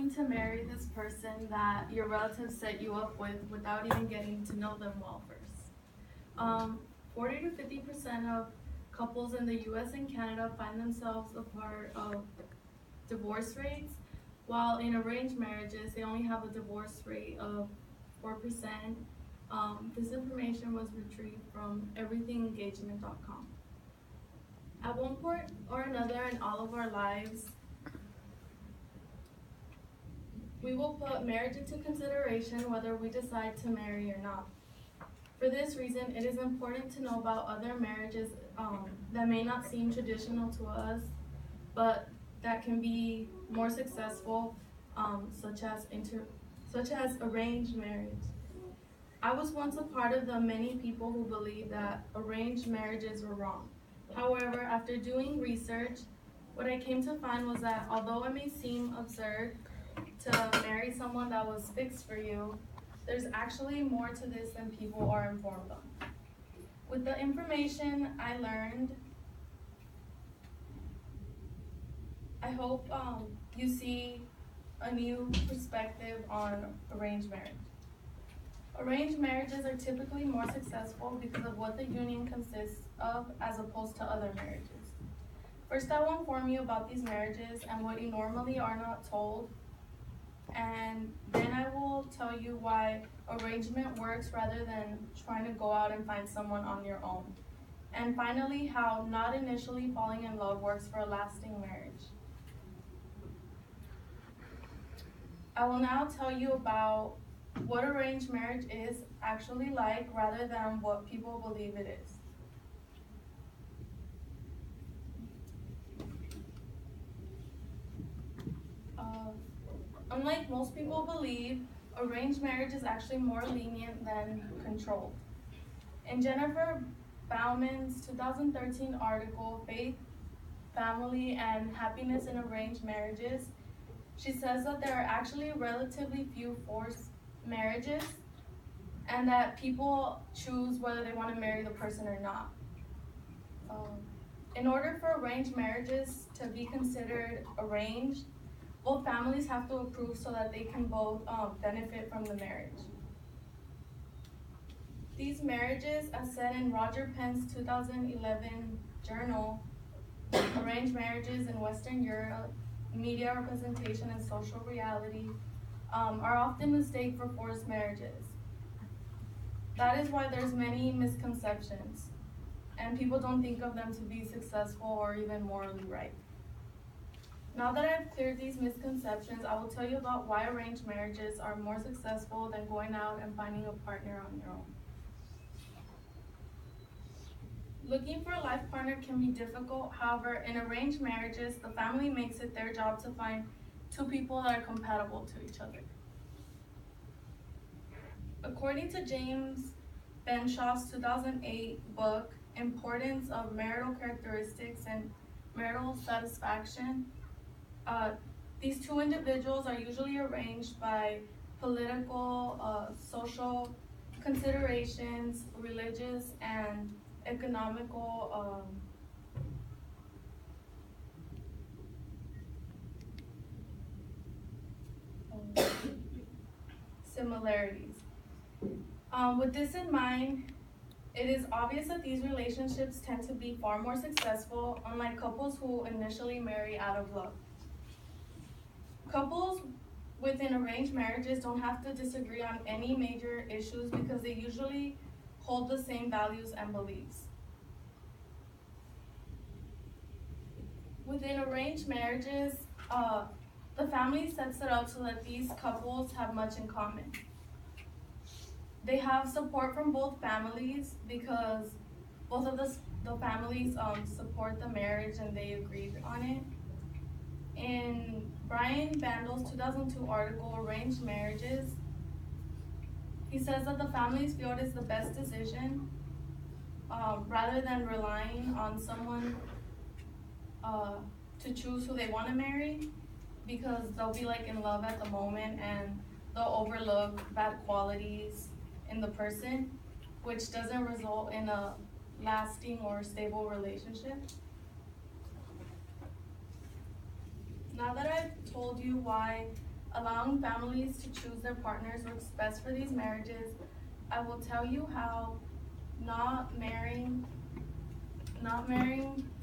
wanting to marry this person that your relatives set you up with without even getting to know them well first. 40 to 50% of couples in the US and Canada find themselves a part of divorce rates, while in arranged marriages, they only have a divorce rate of 4%. This information was retrieved from everythingengagement.com. At one point or another in all of our lives, we will put marriage into consideration whether we decide to marry or not. For this reason, it is important to know about other marriages that may not seem traditional to us, but that can be more successful, such as arranged marriage. I was once a part of the many people who believed that arranged marriages were wrong. However, after doing research, what I came to find was that although it may seem absurd to marry someone that was fixed for you, there's actually more to this than people are informed of. With the information I learned, I hope you see a new perspective on arranged marriage. Arranged marriages are typically more successful because of what the union consists of as opposed to other marriages. First, I will inform you about these marriages and what you normally are not told, and then I will tell you why arrangement works rather than trying to go out and find someone on your own. And finally, how not initially falling in love works for a lasting marriage. I will now tell you about what arranged marriage is actually like rather than what people believe it is. Unlike most people believe, arranged marriage is actually more lenient than controlled. In Jennifer Bauman's 2013 article, Faith, Family, and Happiness in Arranged Marriages, she says that there are actually relatively few forced marriages and that people choose whether they want to marry the person or not. In order for arranged marriages to be considered arranged, both families have to approve so that they can both benefit from the marriage. These marriages, as said in Roger Penn's 2011 journal, Arranged Marriages in Western Europe, Media Representation and Social Reality, are often mistaken for forced marriages. That is why there's many misconceptions, and people don't think of them to be successful or even morally right. Now that I've cleared these misconceptions, I will tell you about why arranged marriages are more successful than going out and finding a partner on your own. Looking for a life partner can be difficult. However, in arranged marriages, the family makes it their job to find two people that are compatible to each other. According to James Benshaw's 2008 book, Importance of Marital Characteristics and Marital Satisfaction, these two individuals are usually arranged by political, social considerations, religious, and economical similarities. With this in mind, it is obvious that these relationships tend to be far more successful, unlike couples who initially marry out of love. Couples within arranged marriages don't have to disagree on any major issues because they usually hold the same values and beliefs. Within arranged marriages, the family sets it up so that these couples have much in common. They have support from both families because both of the families support the marriage and they agreed on it. In Brian Bandel's 2002 article, Arranged Marriages, he says that the families feel it is the best decision rather than relying on someone to choose who they want to marry, because they'll be like in love at the moment and they'll overlook bad qualities in the person, which doesn't result in a lasting or stable relationship. Now that I've told you why allowing families to choose their partners works best for these marriages. I will tell you how not marrying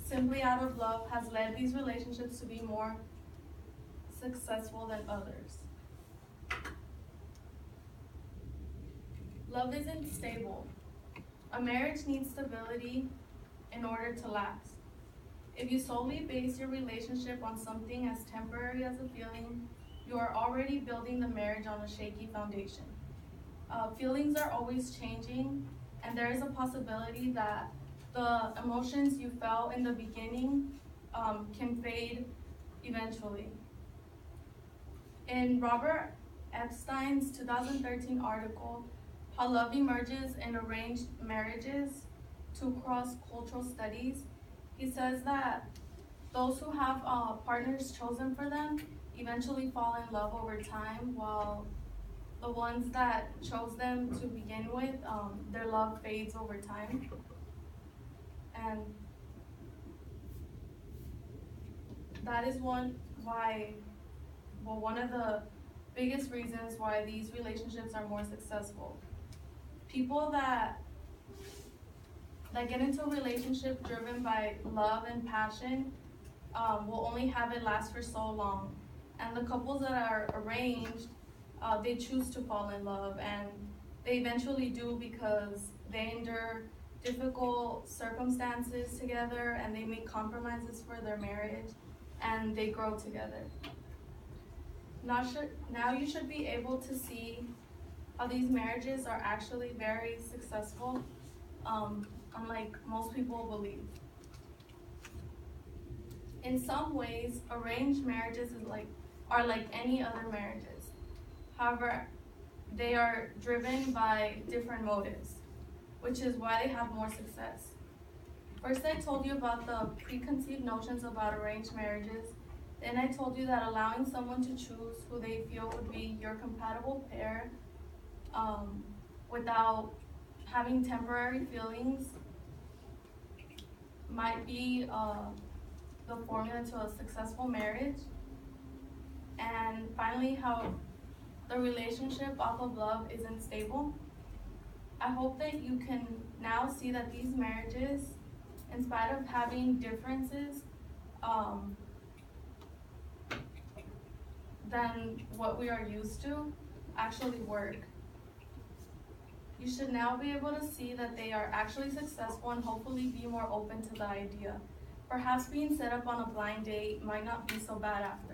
simply out of love has led these relationships to be more successful than others. Love isn't stable. A marriage needs stability in order to last. If you solely base your relationship on something as temporary as a feeling, you are already building the marriage on a shaky foundation. Feelings are always changing, and there is a possibility that the emotions you felt in the beginning can fade eventually. In Robert Epstein's 2013 article, How Love Emerges in Arranged Marriages, Two Cross-Cultural Studies, he says that those who have partners chosen for them eventually fall in love over time, while the ones that chose them to begin with, their love fades over time. And that is one of the biggest reasons why these relationships are more successful. People that get into a relationship driven by love and passion will only have it last for so long. And the couples that are arranged, they choose to fall in love, and they eventually do because they endure difficult circumstances together, and they make compromises for their marriage, and they grow together. Now you should be able to see how these marriages are actually very successful, unlike most people believe. In some ways, arranged marriages are like any other marriages. However, they are driven by different motives, which is why they have more success. First, I told you about the preconceived notions about arranged marriages. Then I told you that allowing someone to choose who they feel would be your compatible pair without having temporary feelings might be the formula to a successful marriage. And finally, how the relationship off of love isn't stable. I hope that you can now see that these marriages, in spite of having differences than what we are used to, actually work. You should now be able to see that they are actually successful and hopefully be more open to the idea. Perhaps being set up on a blind date might not be so bad after